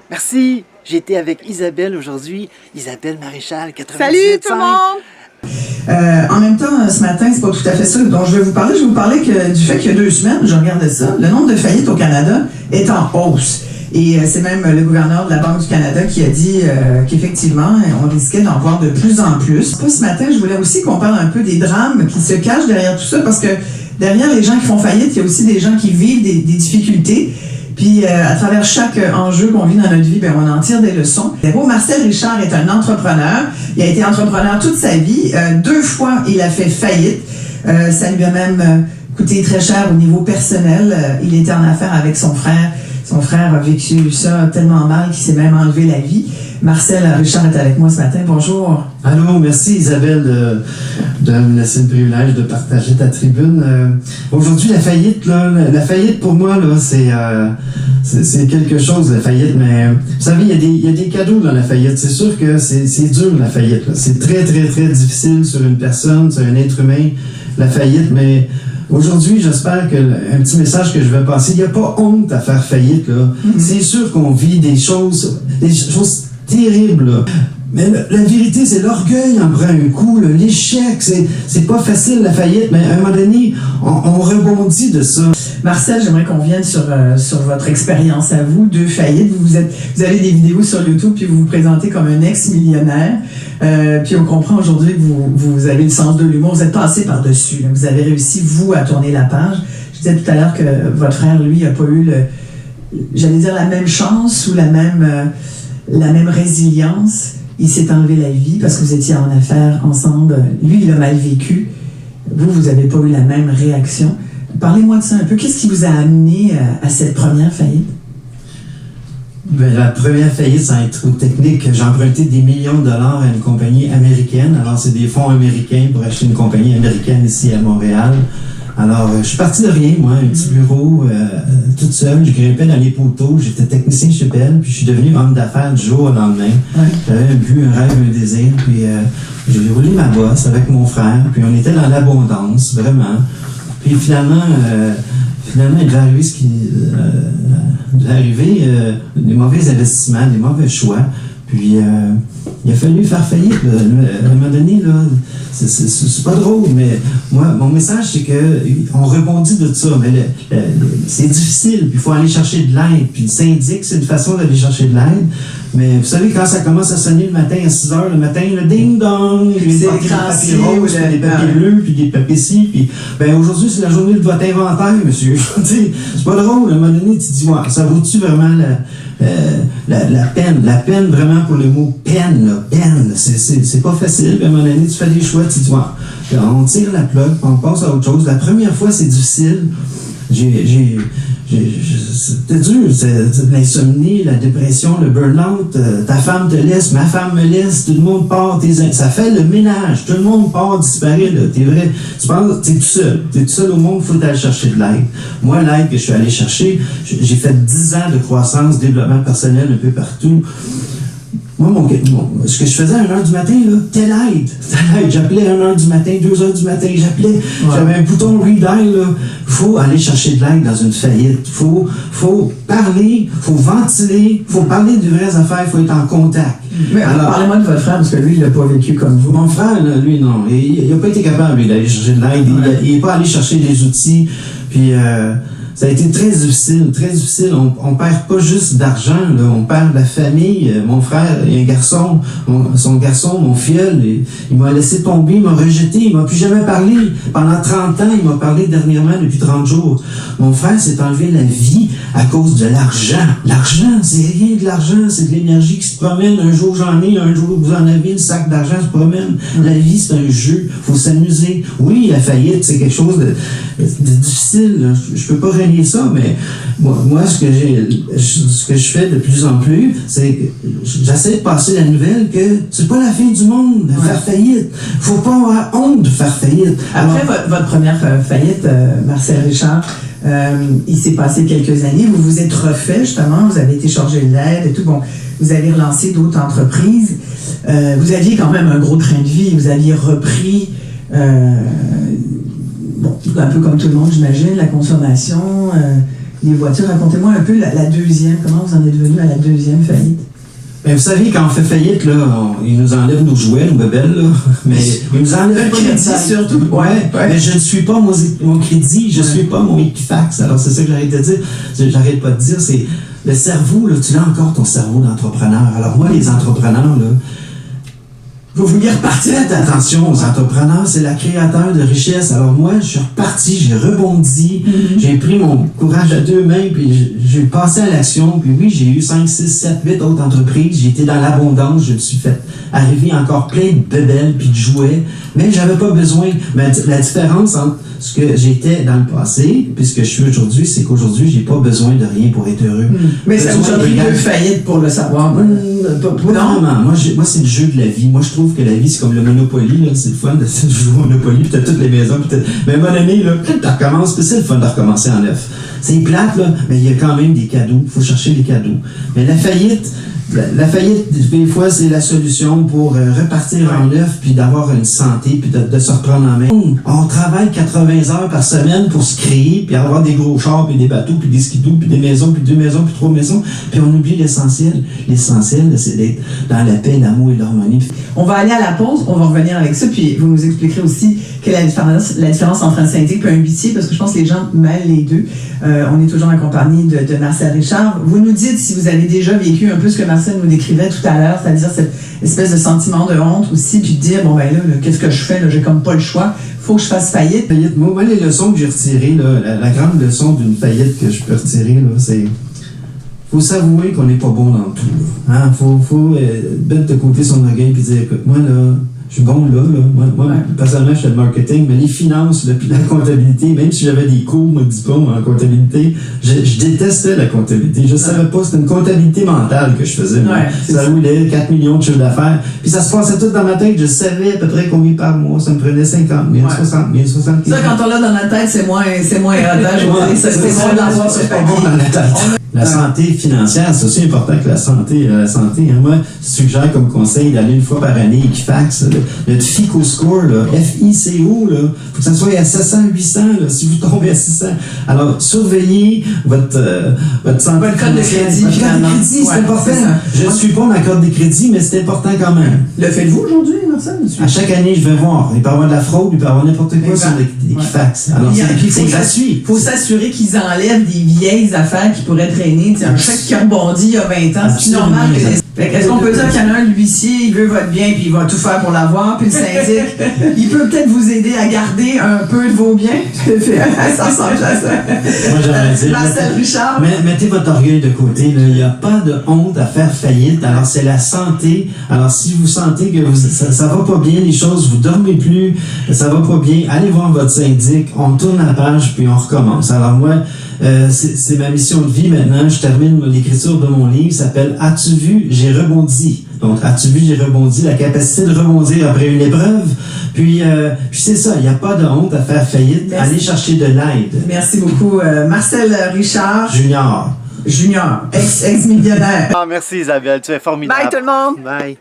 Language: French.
Merci. J'ai été avec Isabelle aujourd'hui. Isabelle Maréchal, 98.5. Salut tout le monde! En même temps, ce matin, c'est pas tout à fait ça dont je vais vous parler. Je vais vous parler du fait qu'il y a 2 semaines, je regardais ça, le nombre de faillites au Canada est en hausse. Et c'est même le gouverneur de la Banque du Canada qui a dit qu'effectivement, on risquait d'en voir de plus en plus. Ce matin, je voulais aussi qu'on parle un peu des drames qui se cachent derrière tout ça, parce que derrière les gens qui font faillite, il y a aussi des gens qui vivent des difficultés. Puis, à travers chaque enjeu qu'on vit dans notre vie, on en tire des leçons. Marcel Richard est un entrepreneur. Il a été entrepreneur toute sa vie. 2 fois, il a fait faillite. Ça lui a même coûté très cher au niveau personnel. Il était en affaires avec son frère. Son frère a vécu ça tellement mal qu'il s'est même enlevé la vie. Marcel Richard est avec moi ce matin. Bonjour. Allô, merci Isabelle de me laisser le privilège de partager ta tribune. Aujourd'hui, la faillite pour moi, là, c'est quelque chose, la faillite, mais vous savez, il y a des cadeaux dans la faillite. C'est sûr que c'est dur, la faillite, là. C'est très, très, très difficile sur une personne, sur un être humain, la faillite, mais aujourd'hui, j'espère que un petit message que je vais passer, il n'y a pas honte à faire faillite, là. Mm-hmm. C'est sûr qu'on vit des choses terribles, là. Mais la vérité, c'est l'orgueil en prend un coup, là. L'échec, c'est pas facile, la faillite, mais à un moment donné, on rebondit de ça. Marcel, j'aimerais qu'on vienne sur votre expérience à vous, 2 faillites. Vous avez des vidéos sur YouTube, puis vous vous présentez comme un ex-millionnaire. Puis on comprend aujourd'hui que vous avez le sens de l'humour, vous êtes passé par-dessus. Là. Vous avez réussi, vous, à tourner la page. Je disais tout à l'heure que votre frère, lui, n'a pas eu la même chance ou la même résilience. Il s'est enlevé la vie parce que vous étiez en affaires ensemble. Lui, il a mal vécu. Vous n'avez pas eu la même réaction. Parlez-moi de ça un peu. Qu'est-ce qui vous a amené à cette première faillite? Ben, la première faillite, sans être trop technique, j'ai emprunté des millions de dollars à une compagnie américaine. Alors, c'est des fonds américains pour acheter une compagnie américaine ici à Montréal. Alors, je suis parti de rien, moi, un petit bureau, toute seule. Je grimpais dans les poteaux. J'étais technicien chez Bell, puis je suis devenu homme d'affaires du jour au lendemain. Ouais. J'avais un but, un rêve, un désir, puis j'ai roulé ma bosse avec mon frère, puis on était dans l'abondance, vraiment. Puis finalement, il devait arriver des mauvais investissements, des mauvais choix. Puis il a fallu faire faillite. À un moment donné, là, c'est pas drôle, mais moi, mon message, c'est qu'on rebondit de ça. Mais c'est difficile, puis il faut aller chercher de l'aide. Puis le syndic, c'est une façon d'aller chercher de l'aide. Mais vous savez, quand ça commence à sonner le matin à 6 h le matin, le ding-dong, des papiers roses, des papiers bleus, puis des papiers ci, puis aujourd'hui, c'est la journée de votre inventaire, monsieur. C'est pas drôle, à un moment donné, tu te dis, ouais, ça vaut-tu vraiment la peine vraiment pour le mot peine, là, peine, c'est pas facile, puis à un moment donné, tu fais des choix, tu te dis, ouais, on tire la plug, on passe à autre chose. La première fois, c'est difficile. C'était dur, c'est l'insomnie, la dépression, le burn-out, ta femme te laisse, ma femme me laisse, tout le monde part, ça fait le ménage, tout le monde part, disparaît, là, t'es vrai, tu penses, t'es tout seul au monde, faut aller chercher de l'aide. Moi, l'aide que je suis allé chercher, j'ai fait 10 ans de croissance, développement personnel un peu partout. Moi, ce que je faisais à 1h du matin, là, telle aide. J'appelais à 1h du matin, 2h du matin, j'avais un bouton redial, là. Faut aller chercher de l'aide dans une faillite. Faut parler, faut ventiler, faut parler de vraies affaires, faut être en contact. Mais alors, parlez-moi de votre frère, parce que lui, il n'a pas vécu comme vous. Mon frère, là, lui, non. Il n'a pas été capable, lui, d'aller chercher de l'aide. Il n'est pas allé chercher des outils, puis ça a été très difficile, très difficile. On perd pas juste d'argent, là, on perd de la famille. Mon frère, il y a un garçon, son garçon, mon filleul, il m'a laissé tomber, il m'a rejeté, il m'a plus jamais parlé. Pendant 30 ans, il m'a parlé dernièrement depuis 30 jours. Mon frère s'est enlevé la vie à cause de l'argent. L'argent, c'est rien de l'argent, c'est de l'énergie qui se promène. Un jour j'en ai, un jour vous en avez, le sac d'argent se promène. La vie, c'est un jeu, faut s'amuser. Oui, la faillite, c'est quelque chose de difficile. Je peux pas renier ça, mais moi ce que je fais de plus en plus, c'est que j'essaie de passer la nouvelle que c'est pas la fin du monde de faire faillite. Faut pas avoir honte de faire faillite. Après votre première faillite, Marcel Richard, il s'est passé quelques années, vous vous êtes refait justement, vous avez été chargé d'aide et tout, bon, vous avez relancé d'autres entreprises, vous aviez quand même un gros train de vie, vous aviez repris un peu comme tout le monde, j'imagine, la consommation, les voitures. Racontez-moi un peu la deuxième. Comment vous en êtes venu à la deuxième faillite? Ben, vous savez, quand on fait faillite, là, ils nous enlèvent nos jouets, nos bébelles, là. Mais ils nous enlèvent le pas crédit, notre taille. surtout. Ouais. Mais je ne suis pas mon crédit, je ne suis pas mon Equifax. Alors, c'est ça que j'arrête de dire. J'arrête pas de dire, c'est le cerveau, là, tu l'as encore ton cerveau d'entrepreneur. Alors, moi, les entrepreneurs, là, vous vouliez repartir. Faites attention aux entrepreneurs, c'est la créateur de richesse. Alors moi, je suis reparti, j'ai rebondi, j'ai pris mon courage à deux mains, puis j'ai passé à l'action. Puis oui, j'ai eu 5, 6, 7, 8 autres entreprises. J'ai été dans l'abondance, je me suis fait arriver encore plein de bébelles puis de jouets, mais j'avais pas besoin. Mais la différence entre ce que j'étais dans le passé puis ce que je suis aujourd'hui, c'est qu'aujourd'hui, j'ai pas besoin de rien pour être heureux. Mais ça vous a pris 2 faillites pour le savoir. Pas vraiment. Moi, c'est le jeu de la vie. Moi, je trouve que la vie, c'est comme le Monopoly. Là. C'est le fun de jouer au Monopoly, puis t'as toutes les maisons. Mais à un moment donné, là, quand tu recommences, puis c'est le fun de recommencer en neuf. C'est plate, là, mais il y a quand même des cadeaux. Il faut chercher les cadeaux. Mais la faillite, des fois, c'est la solution pour repartir en neuf, puis d'avoir une santé, puis de se reprendre en main. On travaille 80 heures par semaine pour se créer, puis avoir des gros chars, puis des bateaux, puis des skidoo, puis des maisons, puis 2 maisons, puis 3 maisons, puis on oublie l'essentiel. L'essentiel, c'est d'être dans la paix, l'amour et l'harmonie. On va aller à la pause, on va revenir avec ça, puis vous nous expliquerez aussi quelle est la différence entre un syndic et un huissier, parce que je pense que les gens mêlent les deux. On est toujours en compagnie de Marcel Richard. Vous nous dites si vous avez déjà vécu un peu ce que Marcel nous décrivait tout à l'heure, c'est-à-dire cette espèce de sentiment de honte aussi, puis de dire, bon ben là qu'est-ce que je fais, là, j'ai comme pas le choix, faut que je fasse faillite. Moi, les leçons que j'ai retirées, là, la grande leçon d'une faillite que je peux retirer, là, c'est faut s'avouer qu'on n'est pas bon dans tout. Hein? Faut mettre de côté son orgueil et dire, écoute, moi, là, je suis bon là. Moi personnellement, je fais le marketing, mais les finances, là, puis la comptabilité, même si j'avais des cours, mon diplôme en comptabilité, je détestais la comptabilité. Je savais pas, c'était une comptabilité mentale que je faisais. Ça roulait 4 millions de chiffre d'affaires. Puis ça se passait tout dans ma tête. Je savais à peu près combien par mois. Ça me prenait 50 000, 60 000, 70 000. Ça, quand on l'a dans notre tête, c'est moins rodage. C'est bon d'avoir ce papier. La santé financière, c'est aussi important que la santé. Hein. Moi, je suggère comme conseil d'aller une fois par année Equifax. Notre FICO score, là, FICO, il faut que ça soit à 700, 800, là, si vous tombez à 600. Alors, surveillez votre santé. Votre code de crédit, finalement. C'est important. Je ne suis pas ma carte de crédit, mais c'est important quand même. Le faites-vous aujourd'hui, Marcel? À chaque année, je vais voir. Il peut y avoir de la fraude, il peut y avoir n'importe quoi sur l'Equifax. Alors, c'est gratuit. Il faut s'assurer qu'ils enlèvent des vieilles affaires qui pourraient traîner. Un chèque qui a rebondi il y a 20 ans, c'est normal que est-ce qu'on peut dire qu'il y en a un, l'huissier, il veut votre bien puis il va tout faire pour l'avoir, puis le syndic, il peut peut-être vous aider à garder un peu de vos biens. Ça ressemble à ça. Moi, j'aimerais dire, Marcel Richard. mettez votre orgueil de côté. Il n'y a pas de honte à faire faillite. Alors, c'est la santé. Alors, si vous sentez que ça va pas bien, les choses, vous dormez plus, ça va pas bien, allez voir votre syndic, on tourne la page puis on recommence. Alors, moi, c'est ma mission de vie maintenant. Je termine l'écriture de mon livre, s'appelle « As-tu vu, j'ai rebondi ». Donc, as-tu vu, j'ai rebondi, la capacité de rebondir après une épreuve. Puis c'est ça, il n'y a pas de honte à faire faillite. Merci. Allez chercher de l'aide. Merci beaucoup. Marcel Richard. Junior, ex-millionnaire. Ah, merci Isabelle, tu es formidable. Bye tout le monde. Bye.